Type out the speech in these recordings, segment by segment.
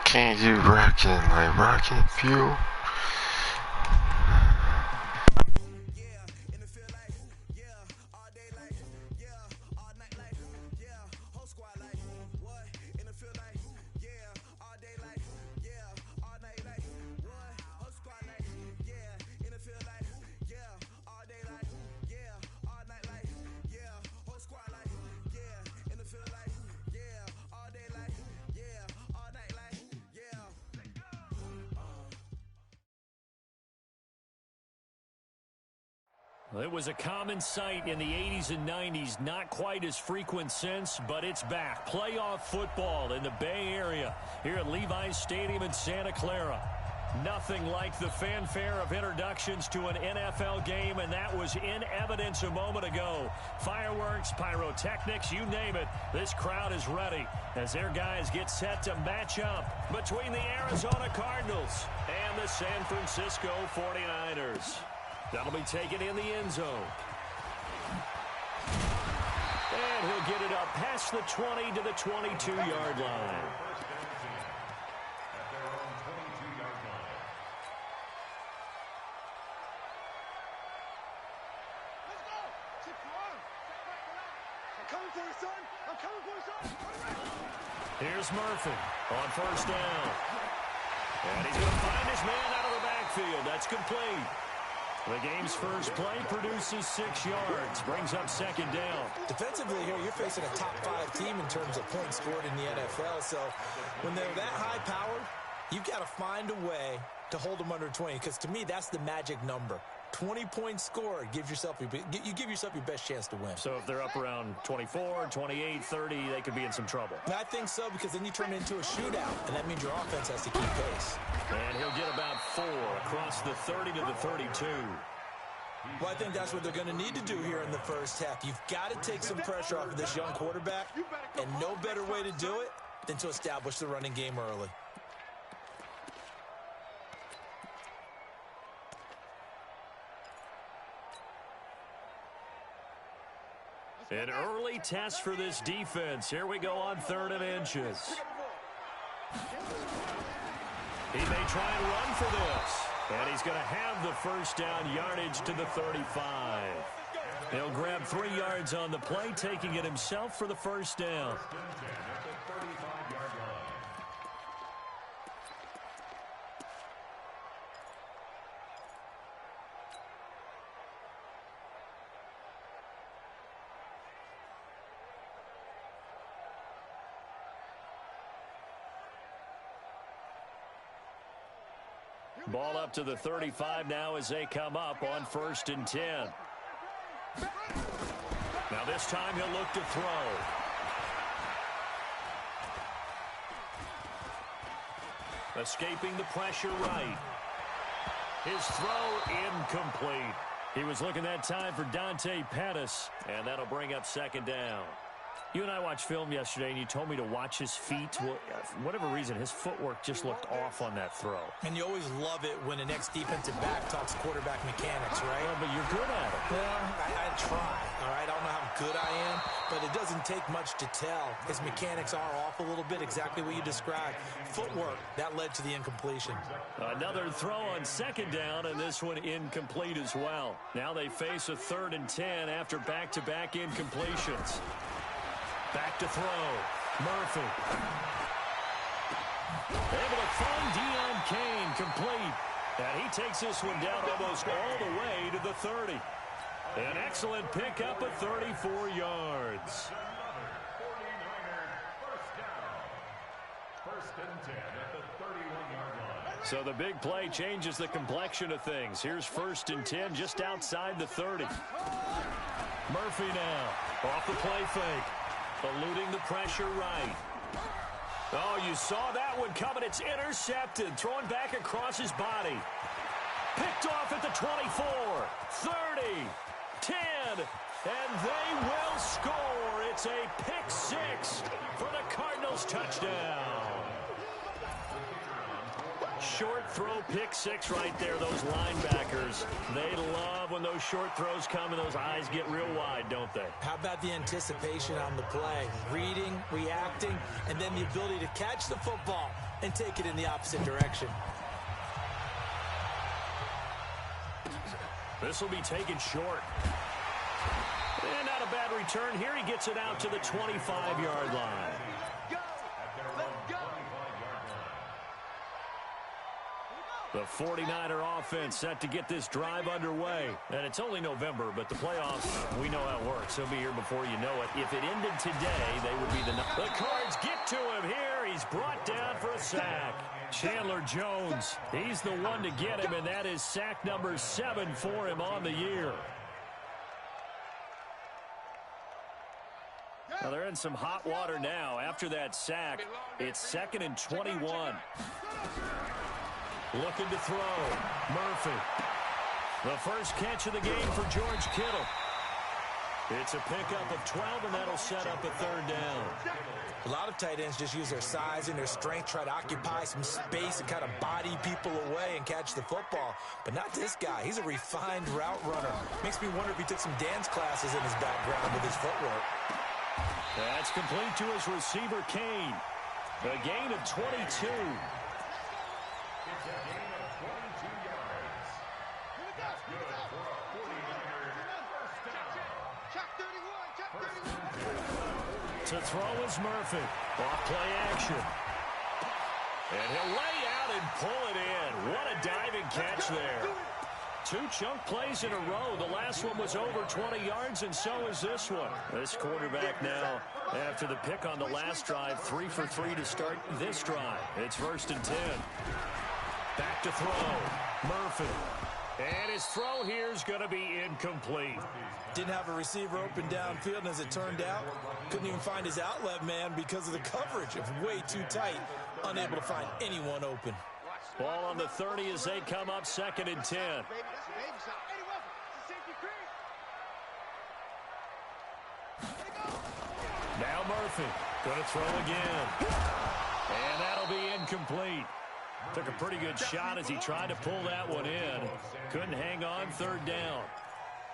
Can you rockin' like rockin' fuel? It was a common sight in the 80s and 90s, not quite as frequent since, but it's back. Playoff football in the Bay Area here at Levi's Stadium in Santa Clara. Nothing like the fanfare of introductions to an NFL game, and that was in evidence a moment ago. Fireworks, pyrotechnics, you name it. This crowd is ready as their guys get set to match up between the Arizona Cardinals and the San Francisco 49ers. That'll be taken in the end zone. And he'll get it up past the 20 to the 22-yard line. Here's Murphy on first down. And he's going to find his man out of the backfield. That's complete. The game's first play produces 6 yards, brings up second down. Defensively here, you're facing a top-5 team in terms of points scored in the NFL. So when they're that high-powered, you've got to find a way to hold them under 20. Because to me, that's the magic number. 20 points scored gives yourself you give yourself your best chance to win. So if they're up around 24, 28, 30, they could be in some trouble. I think so, because then you turn it into a shootout, and that means your offense has to keep pace. And he'll get about 4 across the 30 to the 32. Well, I think that's what they're going to need to do here in the first half. You've got to take some pressure off of this young quarterback, and no better way to do it than to establish the running game early. An early test for this defense. Here we go on 3rd and inches. He may try and run for this. And he's going to have the first down yardage to the 35. He'll grab 3 yards on the play, taking it himself for the first down. Ball up to the 35 now as they come up on 1st and 10. Now this time he'll look to throw. Escaping the pressure right. His throw incomplete. He was looking that time for Dante Pettis, and that'll bring up 2nd down. You and I watched film yesterday, and you told me to watch his feet. Well, for whatever reason, his footwork just looked off on that throw. And you always love it when an ex-defensive back talks quarterback mechanics, right? Well, but you're good at it. Well, I try, all right? I don't know how good I am, but it doesn't take much to tell. His mechanics are off a little bit, exactly what you described. Footwork, that led to the incompletion. Another throw on 2nd down, and this one incomplete as well. Now they face a 3rd and 10 after back-to-back incompletions. Back to throw. Murphy. Able to find Deion Kane complete. And he takes this one down almost all the way to the 30. An excellent pickup at 34 yards. So the big play changes the complexion of things. Here's 1st and 10 just outside the 30. Murphy now off the play fake. Eluding the pressure right. Oh, you saw that one coming. It's intercepted. Throwing back across his body. Picked off at the 24, 30, 10, and they will score. It's a pick 6 for the Cardinals touchdown. short throw pick six right there, those linebackers. They love when those short throws come and those eyes get real wide, don't they? How about the anticipation on the play? Reading, reacting, and then the ability to catch the football and take it in the opposite direction. This will be taken short. And not a bad return here. He gets it out to the 25-yard line. The 49er offense set to get this drive underway. And it's only November, but the playoffs, we know how it works. They'll be here before you know it. If it ended today, they would be the Cards get to him here. He's brought down for a sack. Chandler Jones, he's the one to get him, and that is sack number 7 for him on the year. Well, they're in some hot water now. After that sack, it's 2nd and 21. Looking to throw. Murphy. The first catch of the game for George Kittle. It's a pickup of 12, and that'll set up a 3rd down. A lot of tight ends just use their size and their strength, try to occupy some space and kind of body people away and catch the football. But not this guy. He's a refined route runner. Makes me wonder if he took some dance classes in his background with his footwork. That's complete to his receiver, Kane. A gain of 22. To throw is Murphy. Off play action. And he'll lay out and pull it in. What a diving catch there. 2 chunk plays in a row. The last one was over 20 yards, and so is this one. This quarterback now, after the pick on the last drive, 3 for 3 to start this drive. It's 1st and 10. Back to throw. Murphy. And his throw here is going to be incomplete. Didn't have a receiver open downfield, and as it turned out, couldn't even find his outlet man because of the coverage. It was way too tight, unable to find anyone open. Ball on the 30 as they come up 2nd and 10. Now Murphy going to throw again. And that'll be incomplete. Took a pretty good shot as he tried to pull that one in. Couldn't hang on, 3rd down.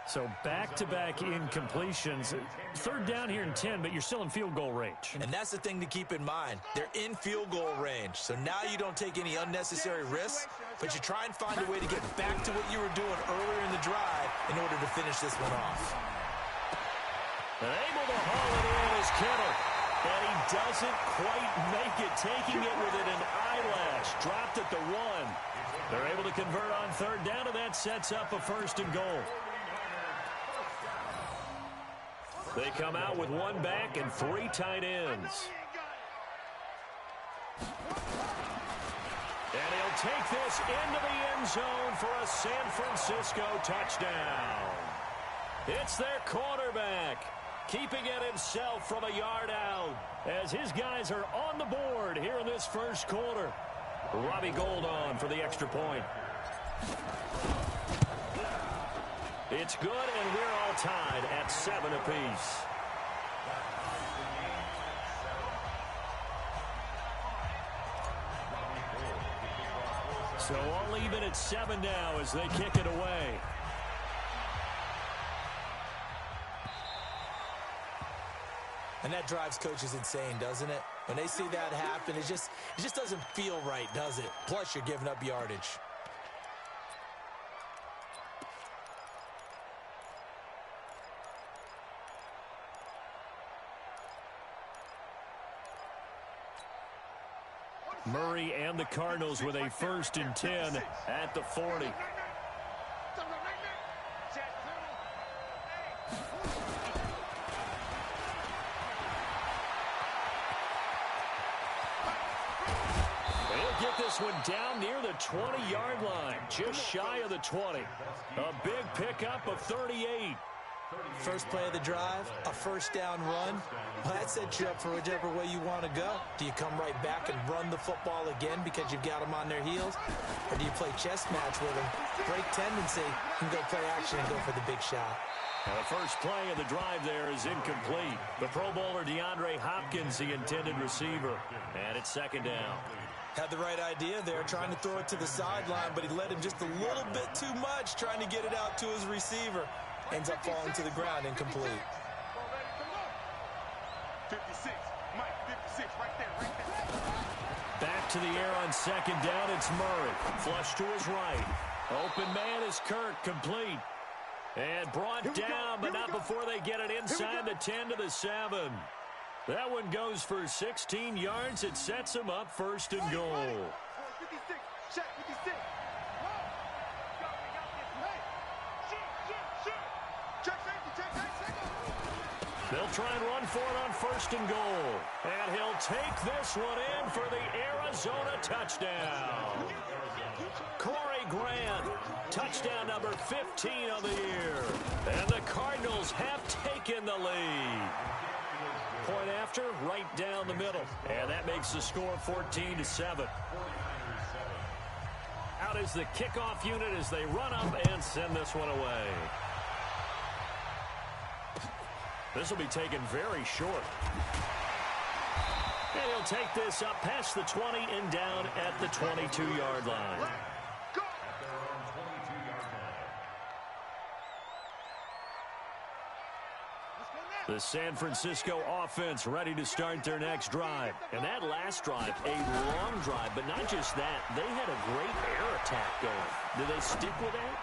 So back-to-back incompletions. 3rd down here in 10, but you're still in field goal range. And that's the thing to keep in mind. They're in field goal range. So now you don't take any unnecessary risks, but you try and find a way to get back to what you were doing earlier in the drive in order to finish this one off. And able to haul it in is Kittle. And he doesn't quite make it, taking it within an eyelash. Dropped at the 1. They're able to convert on 3rd down, and that sets up a 1st and goal. They come out with 1 back and 3 tight ends. And he'll take this into the end zone for a San Francisco touchdown. It's their quarterback, keeping it himself from a yard out as his guys are on the board here in this 1st quarter. Robbie Gould on for the extra point. It's good, and we're all tied at 7 apiece. So all even at 7 now as they kick it away. And that drives coaches insane, doesn't it? When they see that happen, it just doesn't feel right, does it? Plus, you're giving up yardage. Murray and the Cardinals with a 1st and 10 at the 40. They'll get this one down near the 20-yard line, just shy of the 20. A big pickup of 38. First play of the drive, a 1st down run. Well, that sets you up for whichever way you want to go. Do you come right back and run the football again because you've got them on their heels? Or do you play chess match with them, break tendency, and go play action and go for the big shot? And the first play of the drive there is incomplete. The Pro Bowler DeAndre Hopkins, the intended receiver. And it's second down. Had the right idea there, trying to throw it to the sideline, but he led him just a little bit too much, trying to get it out to his receiver. Ends up falling to the ground, incomplete. 56, Mike, 56, right there. Back to the air on second down, it's Murray. Flush to his right. Open man is Kirk, complete. And brought down, but not before they get it inside the 10 to the 7. That one goes for 16 yards. It sets him up first and goal. 56, check 56. They'll try and run for it on first and goal. And he'll take this one in for the Arizona touchdown. Corey Grant, touchdown number 15 of the year. And the Cardinals have taken the lead. Point after, right down the middle. And that makes the score 14-7. Out is the kickoff unit as they run up and send this one away. This will be taken very short. And he'll take this up past the 20 and down at the 22-yard line. The San Francisco offense ready to start their next drive. And that last drive, a long drive, but not just that. They had a great air attack going. Do they stick with that?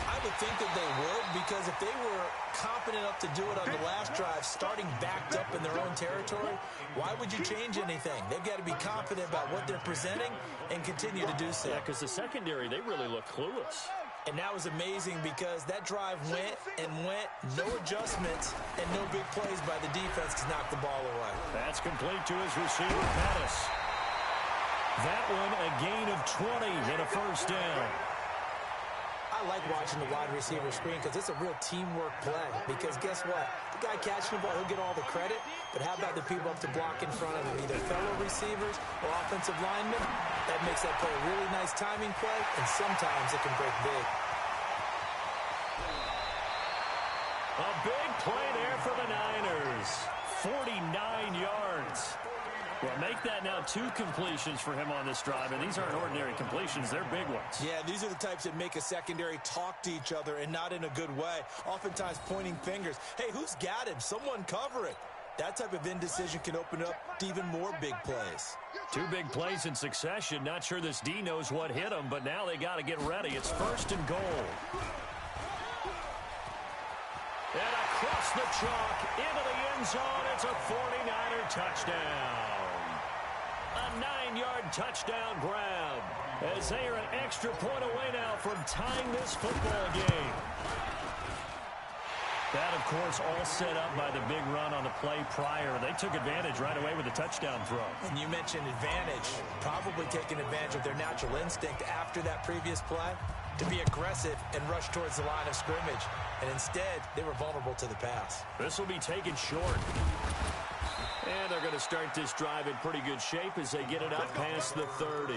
I would think that they would, because if they were confident enough to do it on the last drive, starting backed up in their own territory, why would you change anything? They've got to be confident about what they're presenting and continue to do so. Yeah, because the secondary, they really look clueless. And that was amazing because that drive went and went, no adjustments, and no big plays by the defense to knock the ball away. That's complete to his receiver, Pettis. That one, a gain of 20 and a first down. I like watching the wide receiver screen because it's a real teamwork play. Because guess what? The guy catching the ball, he'll get all the credit. But how about the people up to block in front of him, either fellow receivers or offensive linemen? That makes that play a really nice timing play, and sometimes it can break big. A big play there for the Niners. 49 yards. Well, make that now 2 completions for him on this drive, and these aren't ordinary completions. They're big ones. Yeah, these are the types that make a secondary talk to each other, and not in a good way. Oftentimes pointing fingers. Hey, who's got him? Someone cover it. That type of indecision can open up to even more big plays. 2 big plays in succession. Not sure this D knows what hit him, but now they got to get ready. It's first and goal. And across the chalk, into the end zone, it's a 49er touchdown. A 9-yard touchdown grab, as they are an extra point away now from tying this football game. That, of course, all set up by the big run on the play prior. They took advantage right away with a touchdown throw. And you mentioned advantage, probably taking advantage of their natural instinct after that previous play to be aggressive and rush towards the line of scrimmage. And instead, they were vulnerable to the pass. This will be taken short. And they're going to start this drive in pretty good shape as they get it up past the 30.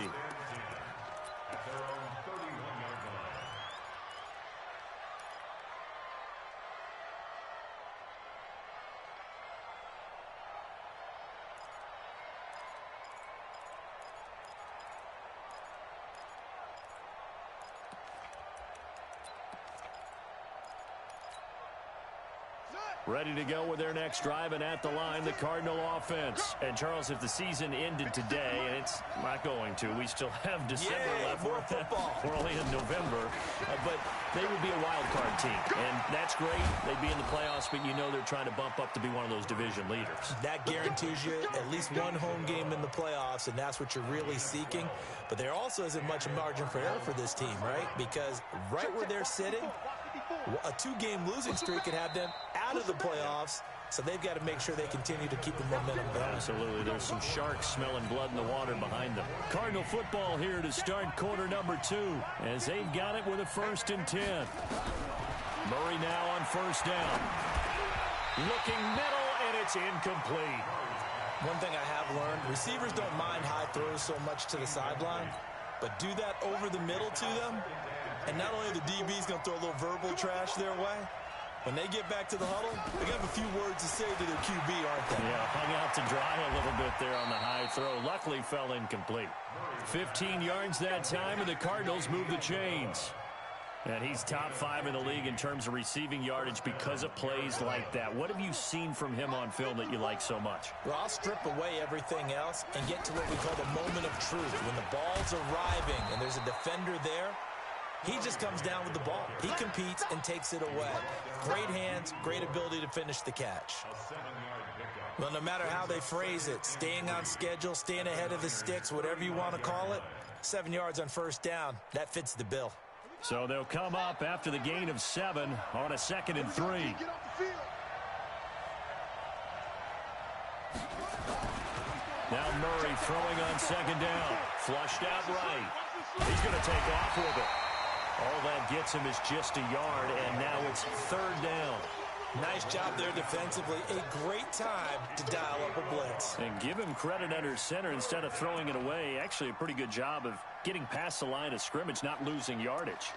Ready to go with their next drive, and at the line, the Cardinal offense. And, Charles, if the season ended today, and it's not going to, we still have December left. More football. We're only in November. But they would be a wild card team, and that's great. They'd be in the playoffs, but you know they're trying to bump up to be one of those division leaders. That guarantees you at least one home game in the playoffs, and that's what you're really seeking. But there also isn't much margin for error for this team, right? Because right where they're sitting, a 2-game losing streak could have them out of the playoffs, so they've got to make sure they continue to keep the momentum going. Absolutely. There's some sharks smelling blood in the water behind them. Cardinal football here to start quarter number 2, as they've got it with a 1st and 10. Murray now on first down. Looking middle, and it's incomplete. One thing I have learned, receivers don't mind high throws so much to the sideline, but do that over the middle to them, and not only are the DBs going to throw a little verbal trash their way, When they get back to the huddle, they have a few words to say to their QB, aren't they? Yeah, hung out to dry a little bit there on the high throw. Luckily fell incomplete. 15 yards that time, and the Cardinals move the chains. And he's top 5 in the league in terms of receiving yardage because of plays like that. What have you seen from him on film that you like so much? Well, I'll strip away everything else and get to what we call the moment of truth. When the ball's arriving and there's a defender there, he just comes down with the ball. He competes and takes it away. Great hands, great ability to finish the catch. Well, no matter how they phrase it, staying on schedule, staying ahead of the sticks, whatever you want to call it, 7 yards on first down, that fits the bill. So they'll come up after the gain of 7 on a 2nd and 3. Now Murray throwing on 2nd down. Flushed out right. He's going to take off with it. All that gets him is just a yard, and now it's 3rd down. Nice job there defensively. A great time to dial up a blitz. And give him credit under center instead of throwing it away. Actually a pretty good job of getting past the line of scrimmage, not losing yardage.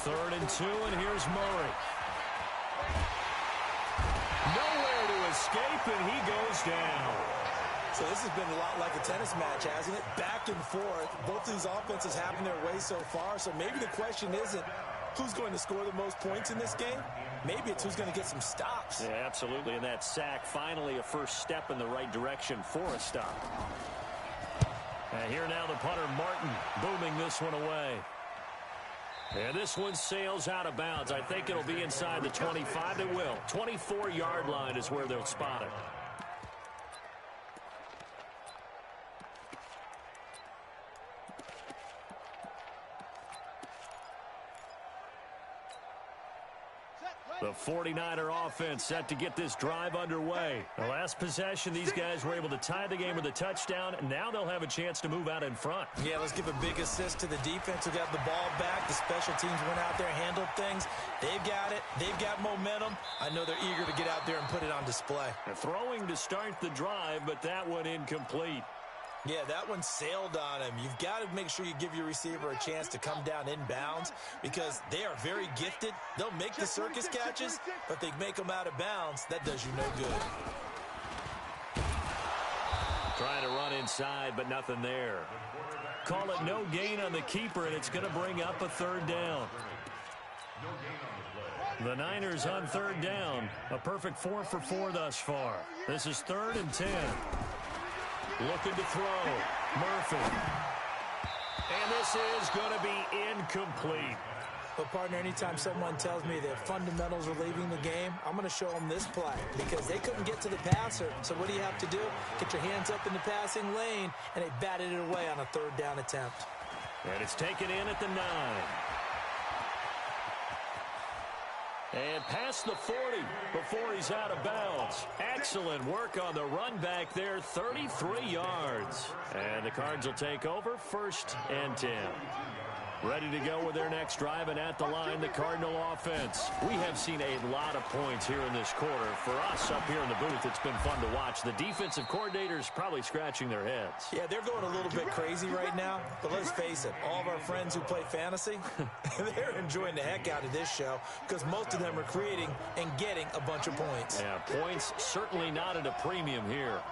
Third and 2, and here's Murray. Nowhere to escape, and he goes down. So this has been a lot like a tennis match, hasn't it? Back and forth. Both of these offenses having their way so far. So maybe the question isn't who's going to score the most points in this game. Maybe it's who's going to get some stops. Yeah, absolutely. And that sack, finally a first step in the right direction for a stop. And here now the punter, Martin, booming this one away. And this one sails out of bounds. I think it'll be inside the 25. It will. 24-yard line is where they'll spot it. The 49er offense set to get this drive underway. The last possession, these guys were able to tie the game with a touchdown. Now they'll have a chance to move out in front. Yeah, let's give a big assist to the defense who got the ball back. The special teams went out there, handled things. They've got it. They've got momentum. I know they're eager to get out there and put it on display. Throwing to start the drive, but that one incomplete. Yeah, that one sailed on him. You've got to make sure you give your receiver a chance to come down inbounds because they are very gifted. They'll make the circus catches, but they make them out of bounds. That does you no good. Trying to run inside, but nothing there. Call it no gain on the keeper, and it's going to bring up a 3rd down. The Niners on 3rd down. A perfect 4 for 4 thus far. This is 3rd and 10. Looking to throw. Murphy. And this is going to be incomplete. But, partner, anytime someone tells me that fundamentals are leaving the game, I'm going to show them this play because they couldn't get to the passer. So what do you have to do? Get your hands up in the passing lane, and they batted it away on a 3rd down attempt. And it's taken in at the 9. And past the 40 before he's out of bounds. Excellent work on the run back there, 33 yards. And the Cards will take over 1st and 10. Ready to go with their next drive, and at the line, the Cardinal offense. We have seen a lot of points here in this quarter. For us up here in the booth, it's been fun to watch. The defensive coordinators probably scratching their heads. Yeah, they're going a little bit crazy right now, but let's face it, all of our friends who play fantasy, they're enjoying the heck out of this show because most of them are creating and getting a bunch of points. Yeah, points certainly not at a premium here.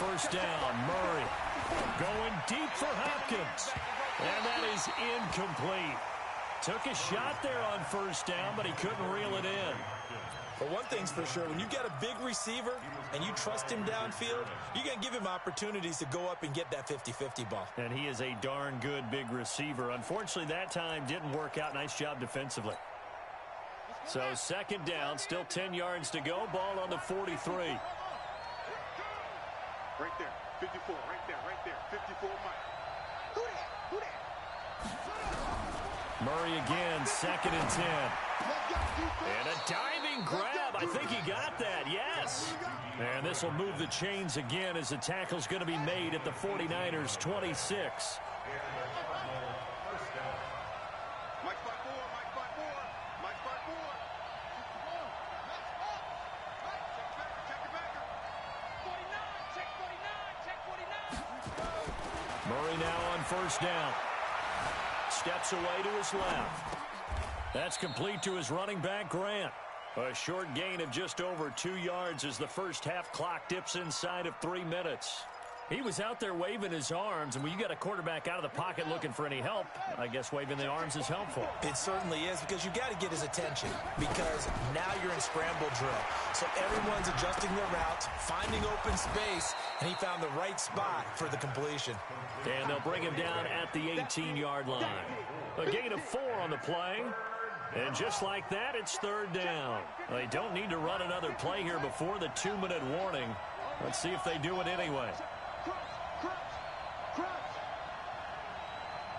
First down, Murray going deep for Hopkins. And that is incomplete. Took a shot there on 1st down, but he couldn't reel it in. But one thing's for sure, when you've got a big receiver and you trust him downfield, you're going to give him opportunities to go up and get that 50-50 ball. And he is a darn good big receiver. Unfortunately, that time didn't work out. Nice job defensively. So 2nd down, still 10 yards to go. Ball on the 43. Right there, 54, right there, 54, Mike. Who that? Murray again, 2nd and 10. And a diving grab. I think he got that, yes. And this will move the chains again as the tackle's going to be made at the 49ers' 26. My spot four, my spot four, my spot four. Check the backer. 49, check 49, check 49. Murray now on first down. Steps away to his left. That's complete to his running back, Grant. A short gain of just over 2 yards as the first half clock dips inside of 3 minutes. He was out there waving his arms, and when you got a quarterback out of the pocket looking for any help, I guess waving the arms is helpful. It certainly is, because you got to get his attention, because now you're in scramble drill. So everyone's adjusting their routes, finding open space, and he found the right spot for the completion. And they'll bring him down at the 18-yard line. A gain of 4 on the play. And just like that, it's third down. They don't need to run another play here before the 2-minute warning. Let's see if they do it anyway.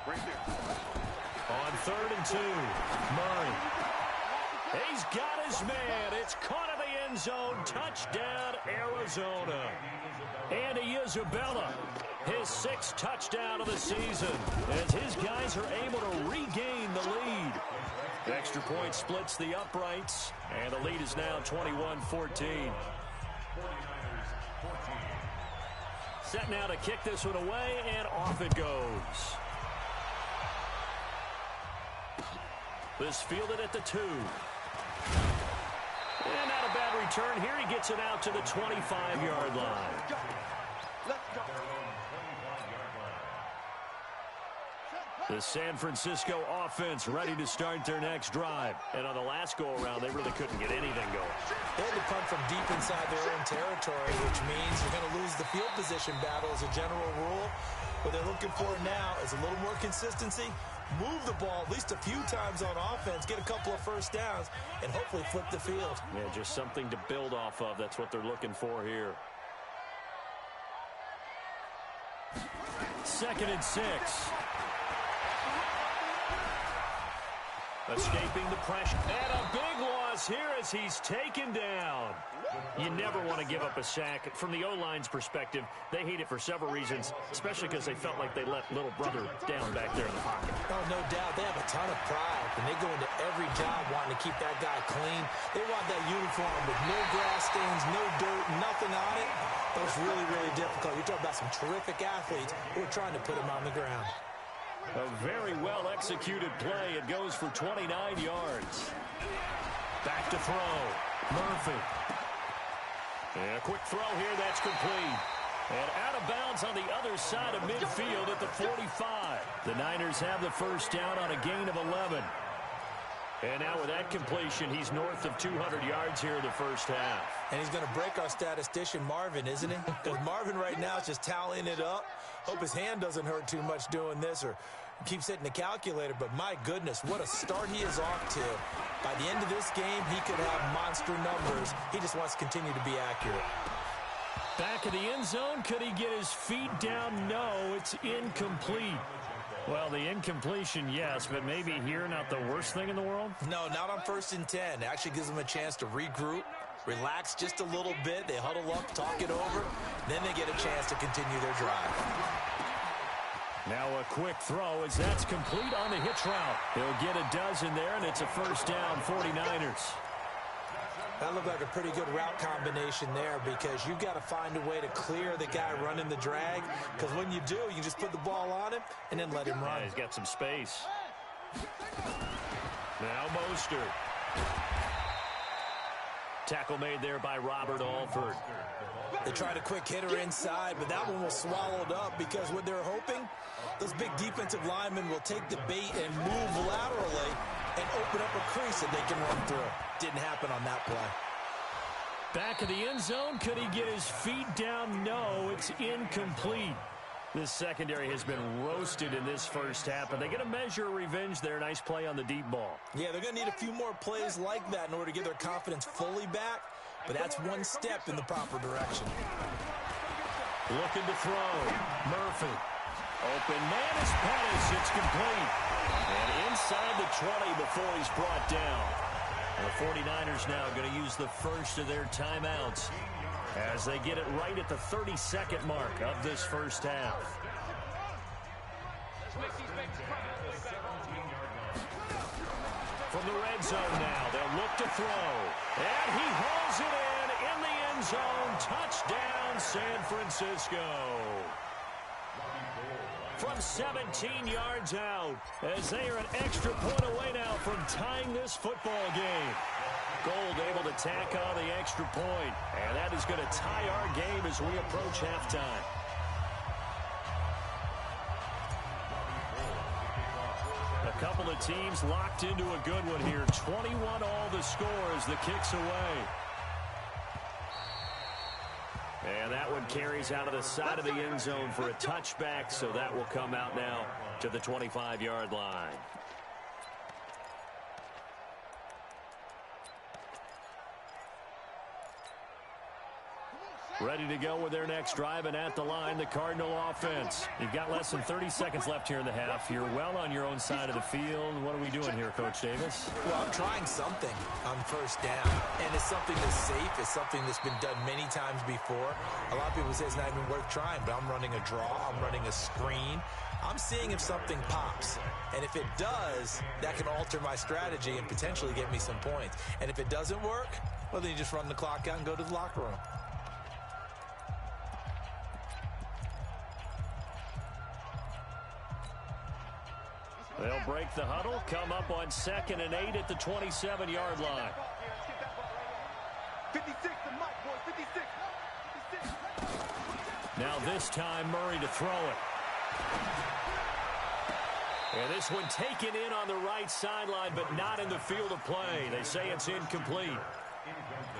Right there. On 3rd and 2, Murray. He's got his man. It's caught in the end zone. Touchdown, Arizona. Andy Isabella, his 6th touchdown of the season, as his guys are able to regain the lead. Extra point splits the uprights, and the lead is now 21-14. Set now to kick this one away, and off it goes. This fielded at the 2. And not a bad return here. He gets it out to the 25-yard line. The San Francisco offense ready to start their next drive. And on the last go-around, they really couldn't get anything going. They had to punt from deep inside their own territory, which means you're going to lose the field position battle as a general rule. What they're looking for now is a little more consistency, move the ball at least a few times on offense, get a couple of first downs, and hopefully flip the field. Yeah, just something to build off of. That's what they're looking for here. 2nd and 6. Escaping the pressure. And a big loss here as he's taken down. You never want to give up a sack. From the O-line's perspective, they hate it for several reasons, especially because they felt like they let little brother down back there in the pocket. Oh, no doubt. They have a ton of pride, and they go into every job wanting to keep that guy clean. They want that uniform with no grass stains, no dirt, nothing on it. That was really, really difficult. You're talking about some terrific athletes who are trying to put him on the ground. A very well-executed play. It goes for 29 yards. Back to throw. Murphy. And a quick throw here. That's complete. And out of bounds on the other side of midfield at the 45. The Niners have the first down on a gain of 11. And now with that completion, he's north of 200 yards here in the first half. And he's going to break our statistician, Marvin, isn't he? Because Marvin right now is just tallying it up. Hope his hand doesn't hurt too much doing this or keeps hitting the calculator. But my goodness, what a start he is off to. By the end of this game, he could have monster numbers. He just wants to continue to be accurate. Back of the end zone. Could he get his feet down? No, it's incomplete. Well, the incompletion, yes, but maybe here not the worst thing in the world? No, not on 1st and 10. It actually gives them a chance to regroup, relax just a little bit. They huddle up, talk it over. Then they get a chance to continue their drive. Now a quick throw as that's complete on the hitch route. He'll get a dozen there, and it's a first down, 49ers. That looked like a pretty good route combination there because you've got to find a way to clear the guy running the drag, because when you do, you just put the ball on him and then let him run. Yeah, he's got some space. Now Mostert. Tackle made there by Robert Alford. They tried a quick hitter inside, but that one was swallowed up because what they're hoping, those big defensive linemen will take the bait and move laterally and open up a crease that they can run through. Didn't happen on that play. Back of the end zone. Could he get his feet down? No, it's incomplete. This secondary has been roasted in this first half, but they get a measure of revenge there. Nice play on the deep ball. Yeah, they're going to need a few more plays like that in order to get their confidence fully back, but that's one step in the proper direction. Looking to throw. Murphy. Open man is Pettis. It's complete. And inside the 20 before he's brought down. The 49ers now going to use the first of their timeouts as they get it right at the 32nd mark of this first half. From the red zone now, they'll look to throw. And he hauls it in the end zone. Touchdown, San Francisco. From 17 yards out, as they are an extra point away now from tying this football game. Gold able to tack on the extra point, and that is going to tie our game as we approach halftime. A couple of teams locked into a good one here. 21 all the score as the kick's away. And that one carries out of the side of the end zone for a touchback, so that will come out now to the 25-yard line. Ready to go with their next drive, and at the line, the Cardinal offense. You've got less than 30 seconds left here in the half. You're well on your own side of the field. What are we doing here, Coach Davis? Well, I'm trying something on first down, and it's something that's safe. It's something that's been done many times before. A lot of people say it's not even worth trying, but I'm running a draw. I'm running a screen. I'm seeing if something pops, and if it does, that can alter my strategy and potentially get me some points. And if it doesn't work, well, then you just run the clock out and go to the locker room. They'll break the huddle, come up on 2nd and 8 at the 27-yard line. 56 to Mike, boys, 56. 56. Now this time, Murray to throw it. And this one taken in on the right sideline, but not in the field of play. They say it's incomplete.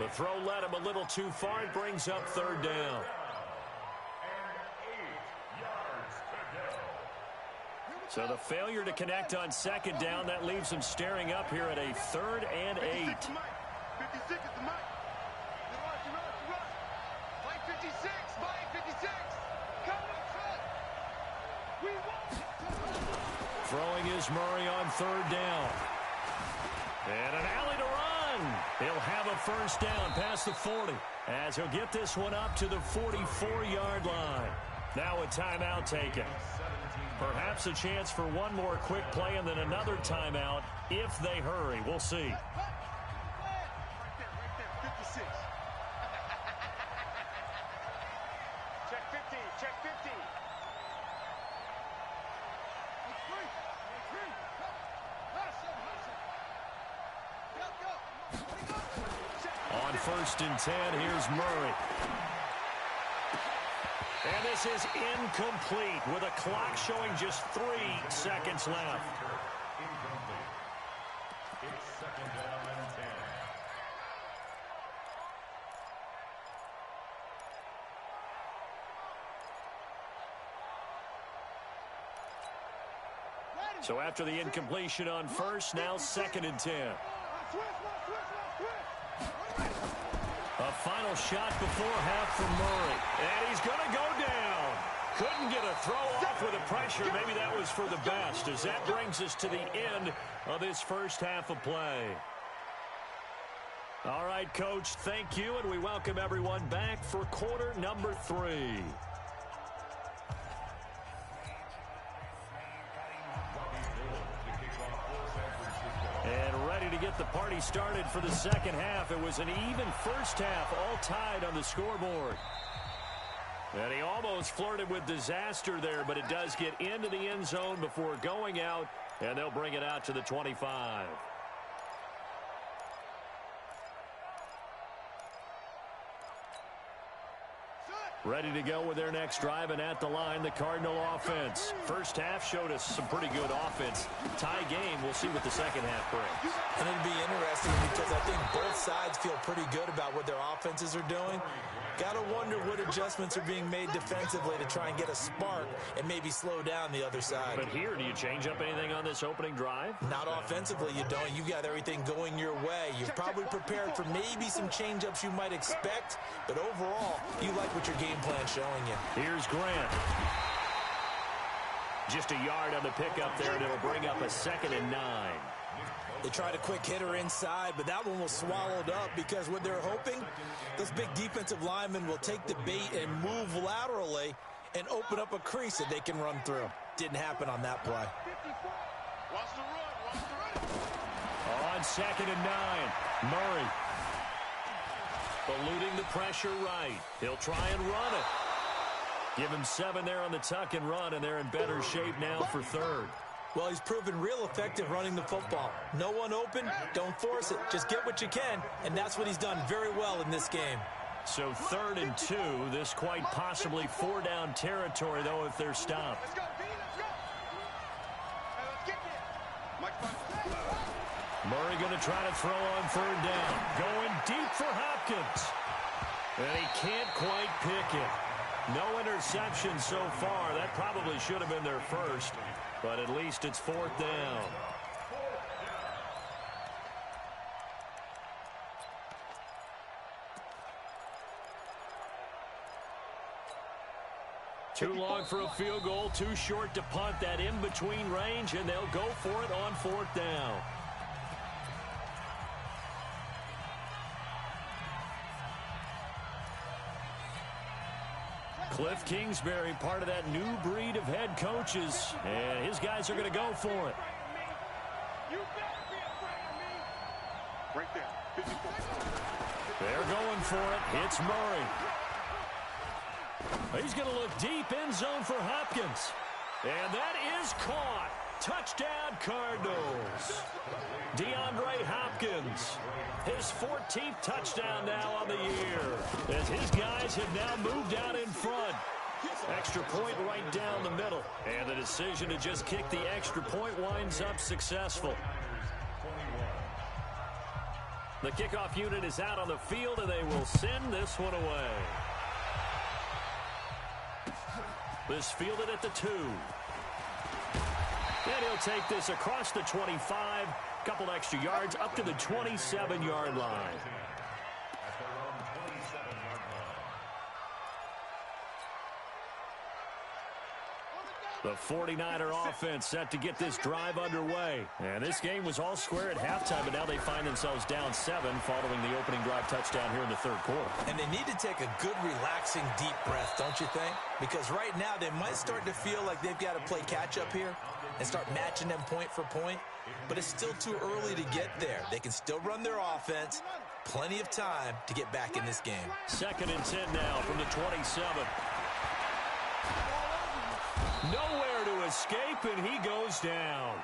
The throw led him a little too far. It brings up 3rd down. So the failure to connect on 2nd down, that leaves him staring up here at a 3rd and 8. 56 is the Mike. Run. Mike 56, Mike 56. Come on, son. We won. Throwing is Murray on 3rd down. And an alley to run. He'll have a first down past the 40 as he'll get this one up to the 44-yard line. Now a timeout taken. Perhaps a chance for one more quick play and then another timeout if they hurry. We'll see. Right there, 56. Check 15, check 15. On 1st and 10, here's Murray. And this is incomplete with a clock showing just 3 seconds left. It's 2nd down and 10. So after the incompletion on 1st, now 2nd and 10. A final shot before half from Murray. And he's going to go down. Couldn't get a throw off with the pressure. Maybe that was for the best, as that brings us to the end of this first half of play. All right, Coach, thank you, and we welcome everyone back for quarter number 3. And ready to get the party started for the second half. It was an even first half, all tied on the scoreboard. And he almost flirted with disaster there, but it does get into the end zone before going out, and they'll bring it out to the 25. Ready to go with their next drive, and at the line, the Cardinal offense. First half showed us some pretty good offense. Tie game, we'll see what the second half brings. And it'll be interesting because I think both sides feel pretty good about what their offenses are doing. Got to wonder what adjustments are being made defensively to try and get a spark and maybe slow down the other side. But here, do you change up anything on this opening drive? Not offensively, you don't. You got everything going your way. You're probably prepared for maybe some change-ups you might expect, but overall, you like what your game plan's showing you. Here's Grant. Just a yard on the pickup there, and it'll bring up a 2nd and 9. They tried a quick hitter inside, but that one was swallowed up because what they're hoping, those big defensive linemen will take the bait and move laterally and open up a crease that they can run through. didn't happen on that play. Wants to run. On 2nd and 9, Murray. Eluding the pressure right. He'll try and run it. Give him 7 there on the tuck and run, and they're in better shape now for 3rd. Well, he's proven real effective running the football. No one open, don't force it. Just get what you can, and that's what he's done very well in this game. So 3rd and 2, this quite possibly 4-down territory, though, if they're stopped. Let's go, B, let's go. Hey, let's get there. Murray going to try to throw on 3rd down. Going deep for Hopkins. And he can't quite pick it. No interception so far. That probably should have been their first, but at least it's 4th down. Too long for a field goal, too short to punt. That in-between range, and they'll go for it on 4th down. Cliff Kingsbury, part of that new breed of head coaches, and his guys are going to go for it. You better be afraid of me. Right there, 54. They're going for it. It's Murray. He's going to look deep end zone for Hopkins. And that is caught. Touchdown, Cardinals. DeAndre Hopkins. His 14th touchdown now on the year, as his guys have now moved out in front. Extra point right down the middle. And the decision to just kick the extra point winds up successful. The kickoff unit is out on the field, and they will send this one away. This fielded at the 2. And he'll take this across the 25. Couple extra yards up to the 27-yard line. The 49er offense set to get this drive underway. And this game was all square at halftime, but now they find themselves down 7 following the opening drive touchdown here in the 3rd quarter. And they need to take a good, relaxing, deep breath, don't you think? Because right now they might start to feel like they've got to play catch-up here and start matching them point for point. But it's still too early to get there. They can still run their offense. Plenty of time to get back in this game. 2nd and 10 now from the 27. Nowhere to escape, and he goes down.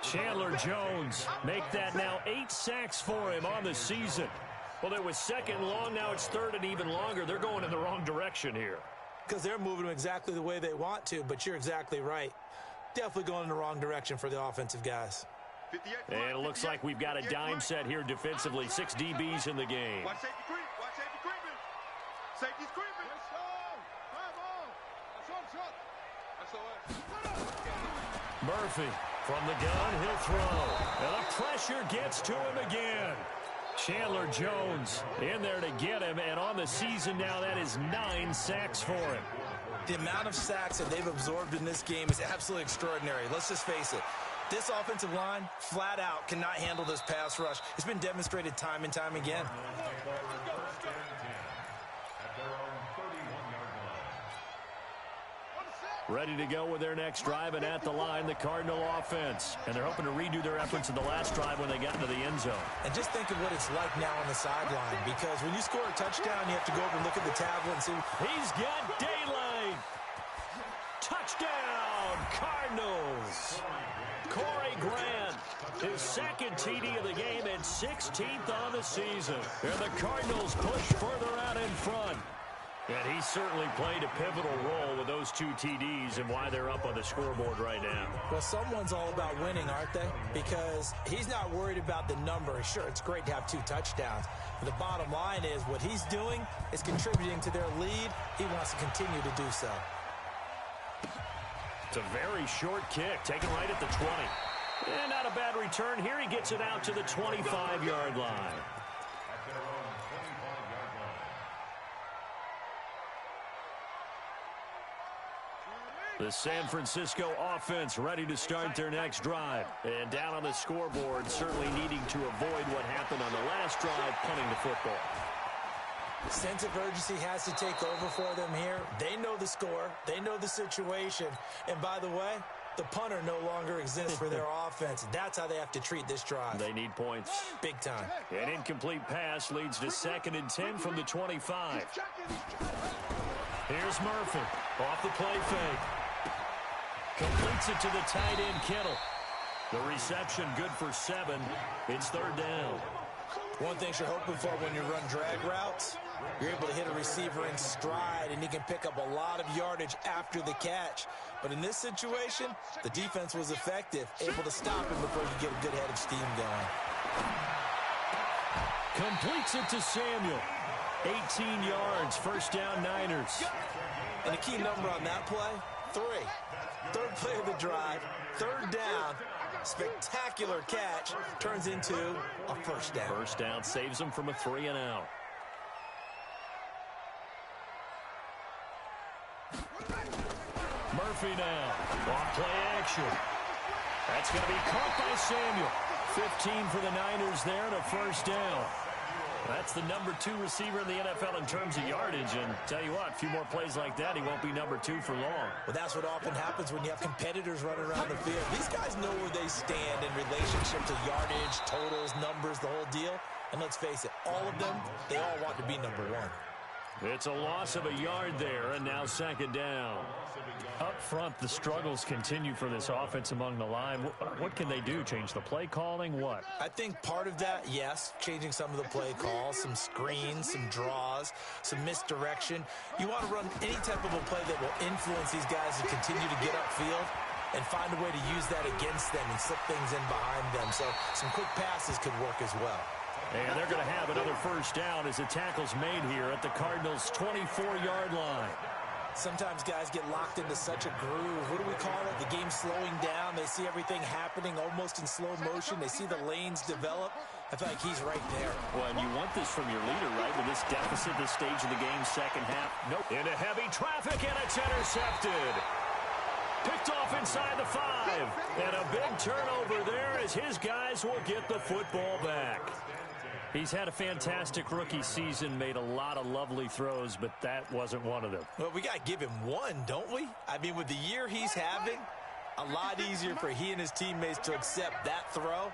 Chandler Jones make that now 8 sacks for him on the season. Well, it was 2nd long. Now it's 3rd and even longer. They're going in the wrong direction here. Because they're moving them exactly the way they want to, but you're exactly right. Definitely going in the wrong direction for the offensive guys. And it looks like we've got a dime set here defensively. 6 DBs in the game. Watch safety creep. Watch safety creeping. Safety's creeping. Murphy from the gun. He'll throw. And the pressure gets to him again. Chandler Jones in there to get him. And on the season now, that is 9 sacks for him. The amount of sacks that they've absorbed in this game is absolutely extraordinary. Let's just face it. This offensive line, flat out, cannot handle this pass rush. It's been demonstrated time and time again. Ready to go with their next drive, and at the line, the Cardinal offense. And they're hoping to redo their efforts in the last drive when they got into the end zone. And just think of what it's like now on the sideline, because when you score a touchdown, you have to go over and look at the tablet and see. He's got daylight. Touchdown, Cardinals. Corey Grant, his 2nd TD of the game and 16th on the season. And the Cardinals push further out in front. And he certainly played a pivotal role with those 2 TDs and why they're up on the scoreboard right now. Well, someone's all about winning, aren't they? Because he's not worried about the number. Sure, it's great to have 2 touchdowns. But the bottom line is what he's doing is contributing to their lead. He wants to continue to do so. It's a very short kick, taken right at the 20. And not a bad return. Here he gets it out to the 25-yard line. The San Francisco offense ready to start their next drive. And down on the scoreboard, certainly needing to avoid what happened on the last drive, punting the football. Sense of urgency has to take over for them here. They know the score. They know the situation. And by the way, The punter no longer exists for their offense. That's how they have to treat this drive. They need points. Big time. An incomplete pass leads to 2nd and 10 from the 25. Here's Murphy. Off the play fake. Completes it to the tight end, Kittle. The reception good for 7. It's 3rd down. One thing you're hoping for when you run drag routes, you're able to hit a receiver in stride, and he can pick up a lot of yardage after the catch. But in this situation, the defense was effective, able to stop him before you get a good head of steam going. Completes it to Samuel. 18 yards, 1st down, Niners. And a key number on that play, 3. 3rd play of the drive, 3rd down, spectacular catch, turns into a 1st down. 1st down saves them from a 3-and-out. Murphy now, off play action. That's going to be caught by Samuel. 15 for the Niners there and a 1st down. That's the number 2 receiver in the NFL in terms of yardage, and tell you what, a few more plays like that, he won't be number 2 for long. Well, that's what often happens when you have competitors running around the field. These guys know where they stand in relationship to yardage, totals, numbers, the whole deal. And let's face it, all of them, they all want to be number 1. It's a loss of a yard there, and now 2nd down. Up front, the struggles continue for this offense among the line. What can they do? Change the play calling? What? I think part of that, yes, changing some of the play calls, some screens, some draws, some misdirection. You want to run any type of a play that will influence these guys to continue to get upfield and find a way to use that against them and slip things in behind them. So some quick passes could work as well. And they're going to have another 1st down as the tackle's made here at the Cardinals' 24-yard line. Sometimes guys get locked into such a groove. What do we call it? The game's slowing down. They see everything happening almost in slow motion. They see the lanes develop. I feel like he's right there. Well, and you want this from your leader, right? With this deficit, this stage of the game, 2nd half. Nope. Into heavy traffic, and it's intercepted. Picked off inside the 5. And a big turnover there as his guys will get the football back. He's had a fantastic rookie season, made a lot of lovely throws, but that wasn't one of them. Well, we got to give him one, don't we? I mean, with the year he's having, a lot easier for he and his teammates to accept that throw,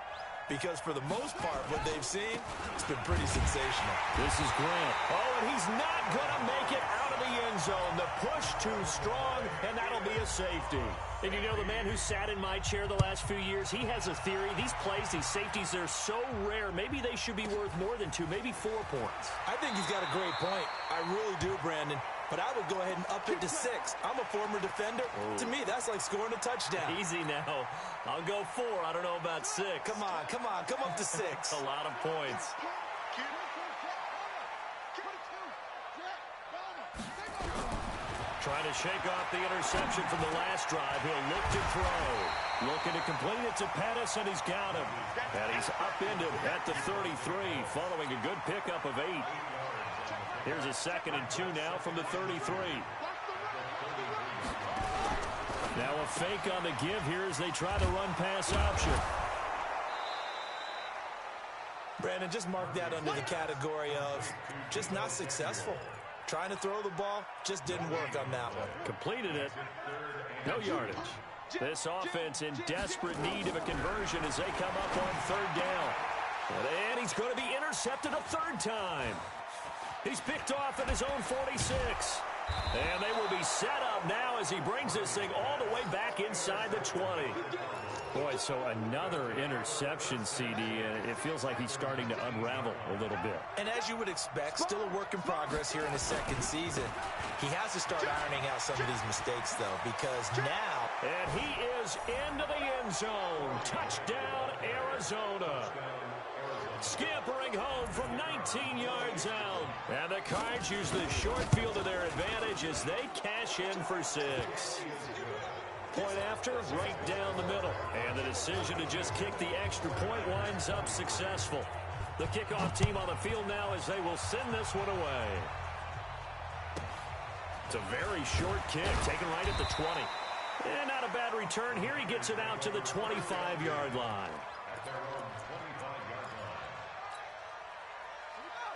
because for the most part, what they've seen, it's been pretty sensational. This is Grant. Oh, and he's not going to make it out of the end zone. The push too strong, and that'll be a safety. And you know, the man who sat in my chair the last few years, he has a theory. These plays, these safeties, they're so rare. Maybe they should be worth more than 2, maybe 4 points. I think he's got a great point. I really do, Brandon. But I would go ahead and up it to 6. I'm a former defender. To me, that's like scoring a touchdown. Easy now. I'll go 4. I don't know about 6. Come on. Come up to 6. A lot of points. Trying to shake off the interception from the last drive. He'll look to throw. Looking to complete it to Pettis, and he's got him. And he's upended at the 33, following a good pickup of 8. Here's a 2nd and 2 now from the 33. Now a fake on the give here as they try the run-pass option. Brandon, just mark that under the category of just not successful. Trying to throw the ball, just didn't work on that one. Completed it. No yardage. This offense in desperate need of a conversion as they come up on 3rd down. And he's going to be intercepted a 3rd time. He's picked off at his own 46. And they will be set up now as he brings this thing all the way back inside the 20. Boy, so another interception, CD. It feels like he's starting to unravel a little bit. And as you would expect, still a work in progress here in his 2nd season. He has to start ironing out some of these mistakes, though, because now... And he is into the end zone. Touchdown, Arizona. Scampering home from 19 yards out. And the Cards use the short field to their advantage as they cash in for 6. Point after, right down the middle. And the decision to just kick the extra point winds up successful. The kickoff team on the field now as they will send this one away. It's a very short kick, taken right at the 20. And not a bad return here. He gets it out to the 25-yard line.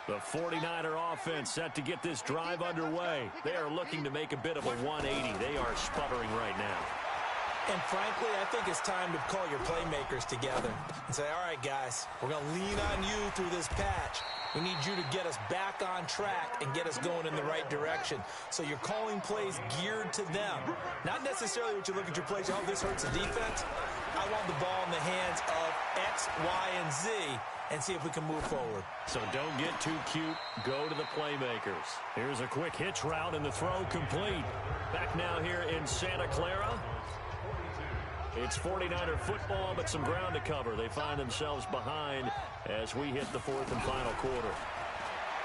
The 49er offense set to get this drive underway. They are looking to make a bit of a 180. They are sputtering right now. And frankly, I think it's time to call your playmakers together and say, all right, guys, we're going to lean on you through this patch. We need you to get us back on track and get us going in the right direction. So you're calling plays geared to them. Not necessarily what you look at your plays, oh, this hurts the defense. I want the ball in the hands of X, Y, and Z and see if we can move forward. So don't get too cute. Go to the playmakers. Here's a quick hitch route and the throw complete. Back now here in Santa Clara. It's 49er football, but some ground to cover. They find themselves behind as we hit the fourth and final quarter.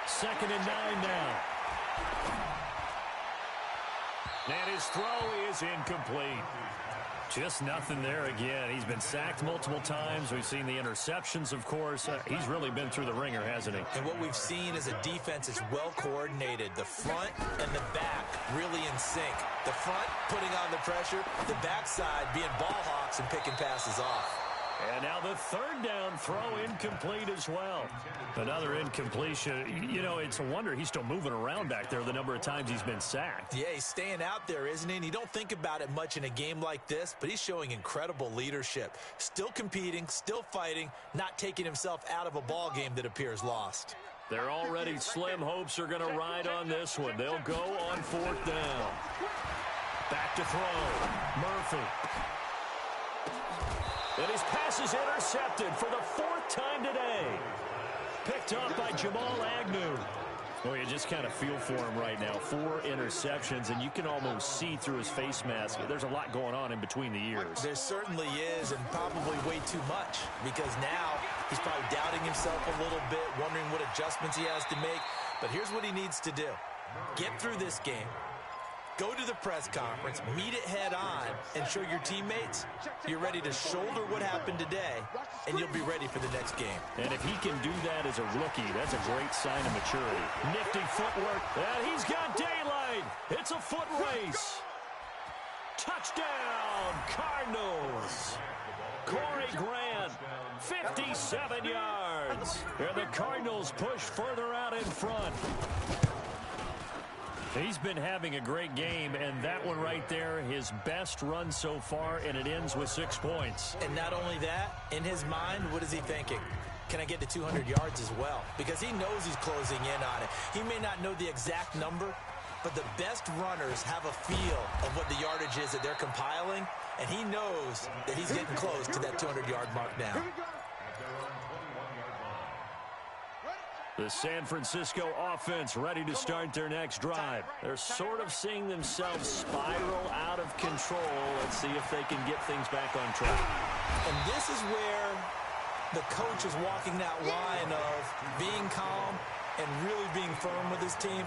2nd and 9 now. And his throw is incomplete. Just nothing there again. He's been sacked multiple times. We've seen the interceptions, of course. He's really been through the ringer, hasn't he? And what we've seen is a defense that's well coordinated. The front and the back really in sync. The front putting on the pressure, the backside being ball hawks and picking passes off. And now the 3rd down throw incomplete as well. Another incompletion. You know, it's a wonder he's still moving around back there the number of times he's been sacked. Yeah, he's staying out there, isn't he? And you don't think about it much in a game like this, but he's showing incredible leadership. Still competing, still fighting, not taking himself out of a ball game that appears lost. Their already slim hopes are going to ride on this one. They'll go on 4th down. Back to throw. Murphy. And his pass is intercepted for the 4th time today. Picked up by Jamal Agnew. Well, you just kind of feel for him right now. 4 interceptions, and you can almost see through his face mask. There's a lot going on in between the ears. There certainly is, and probably way too much, because now he's probably doubting himself a little bit, wondering what adjustments he has to make. But here's what he needs to do. Get through this game. Go to the press conference, meet it head on, and show your teammates you're ready to shoulder what happened today, and you'll be ready for the next game. And if he can do that as a rookie, that's a great sign of maturity. Nifty footwork, and he's got daylight. It's a foot race. Touchdown, Cardinals. Corey Grant, 57 yards. And the Cardinals push further out in front. He's been having a great game, and that one right there, his best run so far, and it ends with 6 points. And not only that, in his mind, what is he thinking? Can I get to 200 yards as well? Because he knows he's closing in on it. He may not know the exact number, but the best runners have a feel of what the yardage is that they're compiling, and he knows that he's getting close to that 200-yard mark now. The San Francisco offense ready to start their next drive. They're sort of seeing themselves spiral out of control. Let's see if they can get things back on track. And this is where the coach is walking that line of being calm and really being firm with his team.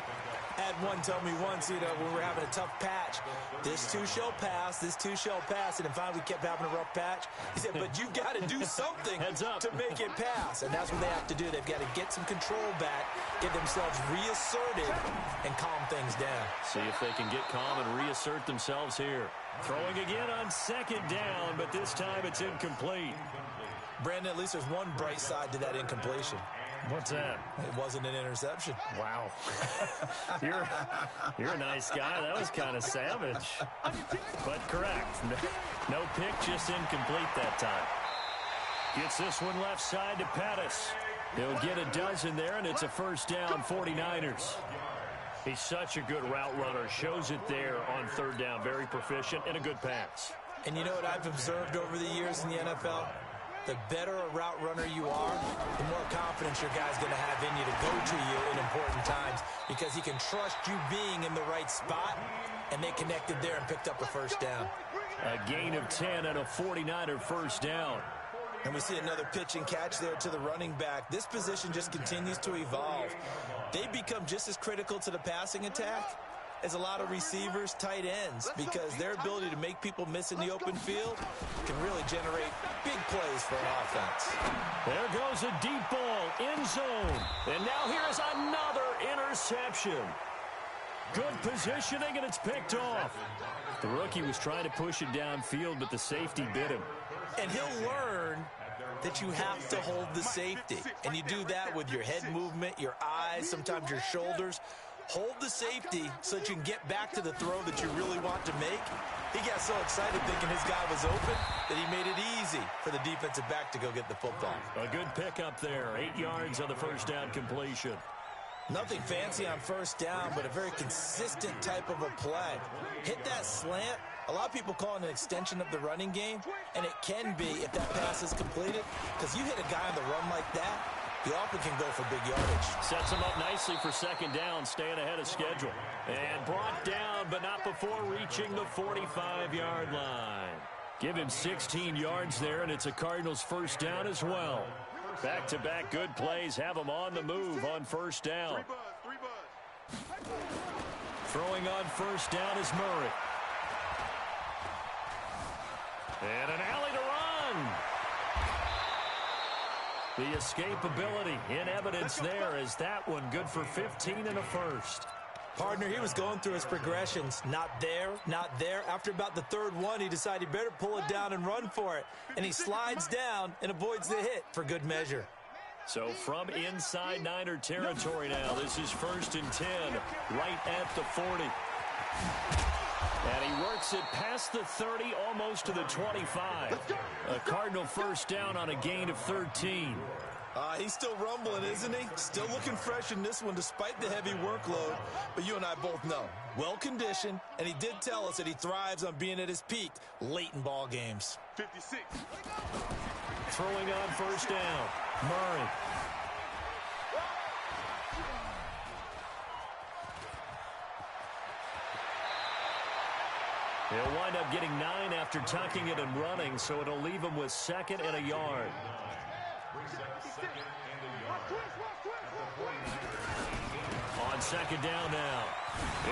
Had one tell me once, when we were having a tough patch, this too shall pass, this too shall pass, and then finally we kept having a rough patch. He said, but you've got to do something to make it pass, and that's what they have to do. They've got to get some control back, get themselves reasserted, and calm things down. See if they can get calm and reassert themselves here. Throwing again on 2nd down, but this time it's incomplete. Brandon, at least there's one bright side to that incompletion. What's that? It wasn't an interception. Wow. You're a nice guy. That was kind of savage. But correct. No pick, just incomplete that time. Gets this one left side to Pettis. He'll get a dozen there, and it's a 1st down, 49ers. He's such a good route runner. Shows it there on 3rd down. Very proficient and a good pass. And you know what I've observed over the years in the NFL? The better a route runner you are, the more confidence your guy's going to have in you to go to you in important times because he can trust you being in the right spot, and they connected there and picked up a 1st down. A gain of 10 and a 49er 1st down. And we see another pitch and catch there to the running back. This position just continues to evolve. They become just as critical to the passing attack as a lot of receivers, tight ends, because their ability to make people miss in the open field can really generate big plays for an offense. There goes a deep ball, end zone. And now here's another interception. Good positioning, and it's picked off. The rookie was trying to push it downfield, but the safety bit him. And he'll learn that you have to hold the safety. And you do that with your head movement, your eyes, sometimes your shoulders. hold the safety so that you can get back to the throw that you really want to make. He got so excited thinking his guy was open that he made it easy for the defensive back to go get the football. A good pickup there. 8 yards on the first down completion. Nothing fancy on first down, but a very consistent type of a play. Hit that slant. A lot of people call it an extension of the running game, and it can be if that pass is completed, because you hit a guy on the run like that, he often can go for big yardage. Sets him up nicely for second down, staying ahead of schedule. And brought down, but not before reaching the 45-yard line. Give him 16 yards there, and it's a Cardinals first down as well. Back-to-back good plays have him on the move on first down. Throwing on first down is Murray. And an alley to run. The escapability in evidence there as that one good for 15 and a first. Partner, he was going through his progressions. Not there, not there. After about the third one, he decided he better pull it down and run for it. And he slides down and avoids the hit for good measure. So from inside Niner territory now, this is 1st and 10, right at the 40. And he works it past the 30, almost to the 25. A Cardinal first down on a gain of 13. He's still rumbling, isn't he? Still looking fresh in this one despite the heavy workload. But you and I both know, well-conditioned, and he did tell us that he thrives on being at his peak late in ball games. 56. Throwing on first down, Murray. He'll wind up getting 9 after tucking it and running, so it'll leave him with 2nd and a yard. On second down now,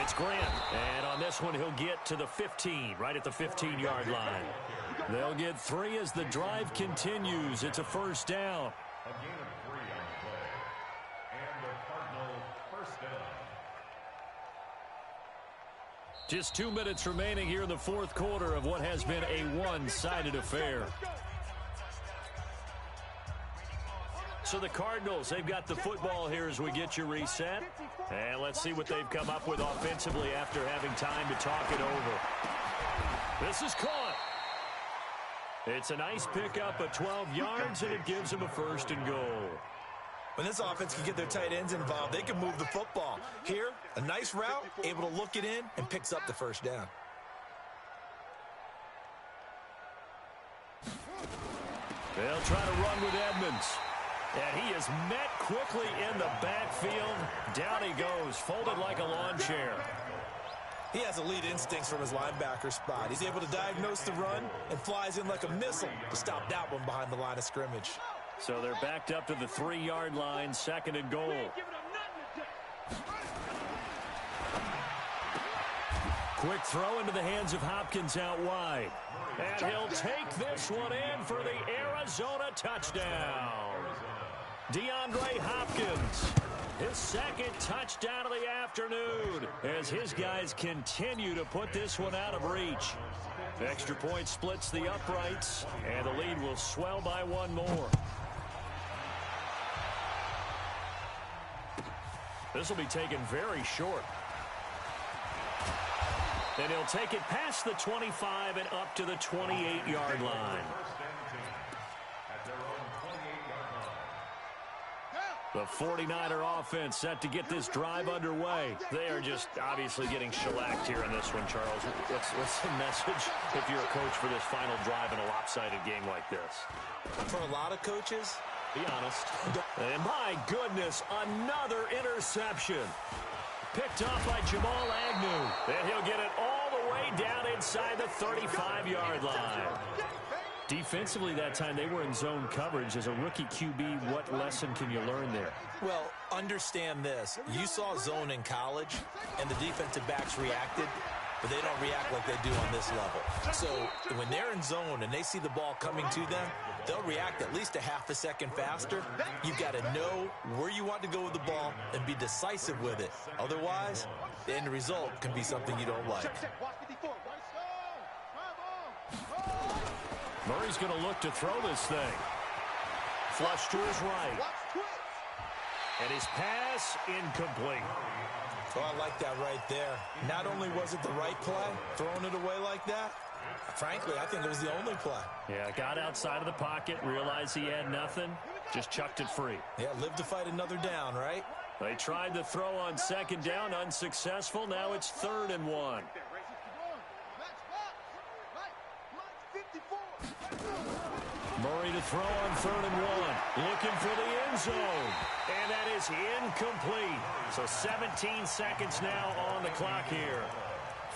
it's Grant. And on this one, he'll get to the 15, right at the 15-yard line. They'll get 3 as the drive continues. It's a first down. A gain of 3 on the play. And the Cardinal first down. Just 2 minutes remaining here in the fourth quarter of what has been a one-sided affair. So the Cardinals, they've got the football here as we get you reset. And let's see what they've come up with offensively after having time to talk it over. This is caught. It's a nice pickup of 12 yards, and it gives them a 1st and goal. When this offense can get their tight ends involved, they can move the football. Here, a nice route, able to look it in, and picks up the first down. They'll try to run with Edmonds. And he is met quickly in the backfield. Down he goes, folded like a lawn chair. He has elite instincts from his linebacker spot. He's able to diagnose the run and flies in like a missile to stop that one behind the line of scrimmage. So they're backed up to the 3-yard line, 2nd and goal. Quick throw into the hands of Hopkins out wide. And he'll take this one in for the Arizona touchdown. DeAndre Hopkins, his 2nd touchdown of the afternoon as his guys continue to put this one out of reach. Extra point splits the uprights, and the lead will swell by 1 more. This will be taken very short. And he'll take it past the 25 and up to the 28-yard line. The 49er offense set to get this drive underway. They are just obviously getting shellacked here in this one, Charles. What's the message if you're a coach for this final drive in a lopsided game like this? For a lot of coaches, be honest. And my goodness, another interception. Picked off by Jamal Agnew. And he'll get it all the way down inside the 35-yard line. Defensively that time, they were in zone coverage. As a rookie QB, what lesson can you learn there? Well, understand this. You saw zone in college, and the defensive backs reacted, but they don't react like they do on this level. So when they're in zone and they see the ball coming to them, they'll react at least a half a second faster. You've got to know where you want to go with the ball and be decisive with it. Otherwise, the end result can be something you don't like. Murray's going to look to throw this thing. Flush to his right. And his pass incomplete. Oh, I like that right there. Not only was it the right play, throwing it away like that, frankly, I think it was the only play. Yeah, got outside of the pocket, realized he had nothing, just chucked it free. Yeah, live to fight another down, right? They tried to throw on second down, unsuccessful. Now it's 3rd and 1. Murray to throw on 3rd and 1. Looking for the end zone. And that is incomplete. So 17 seconds now on the clock here.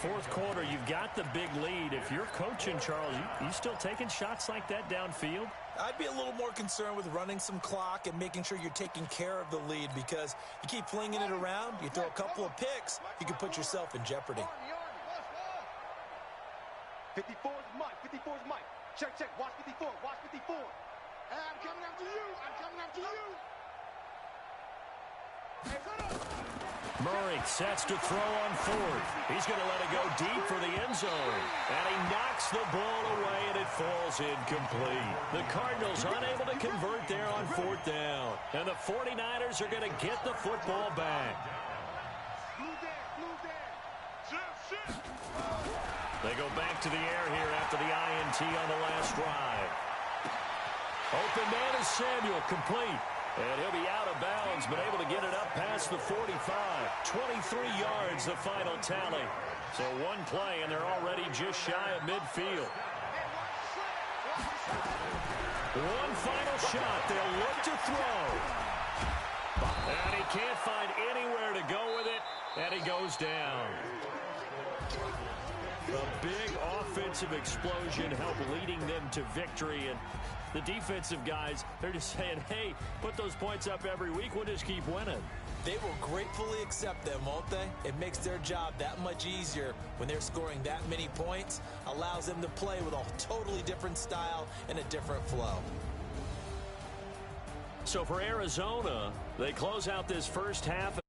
4th quarter, you've got the big lead. If you're coaching, Charles, you still taking shots like that downfield? I'd be a little more concerned with running some clock and making sure you're taking care of the lead, because you keep flinging it around, you throw a couple of picks, you can put yourself in jeopardy. 54 is Mike. 54 is Mike. Check, check. Watch 54. Watch 54. Hey, I'm coming after you. I'm coming after you. Hey, put up. Murray sets to throw on 4th. He's going to let it go deep for the end zone. And he knocks the ball away, and it falls incomplete. The Cardinals unable to convert there on 4th down. And the 49ers are going to get the football back. Blue down. Blue down. Shift. They go back to the air here after the INT on the last drive. Open man is Samuel, complete. And he'll be out of bounds, but able to get it up past the 45. 23 yards, the final tally. So one play, and they're already just shy of midfield. One final shot. They'll look to throw. And he can't find anywhere to go with it, and he goes down. A big offensive explosion helped leading them to victory. And the defensive guys, they're just saying, hey, put those points up every week. We'll just keep winning. They will gratefully accept them, won't they? It makes their job that much easier when they're scoring that many points. Allows them to play with a totally different style and a different flow. So for Arizona, they close out this first half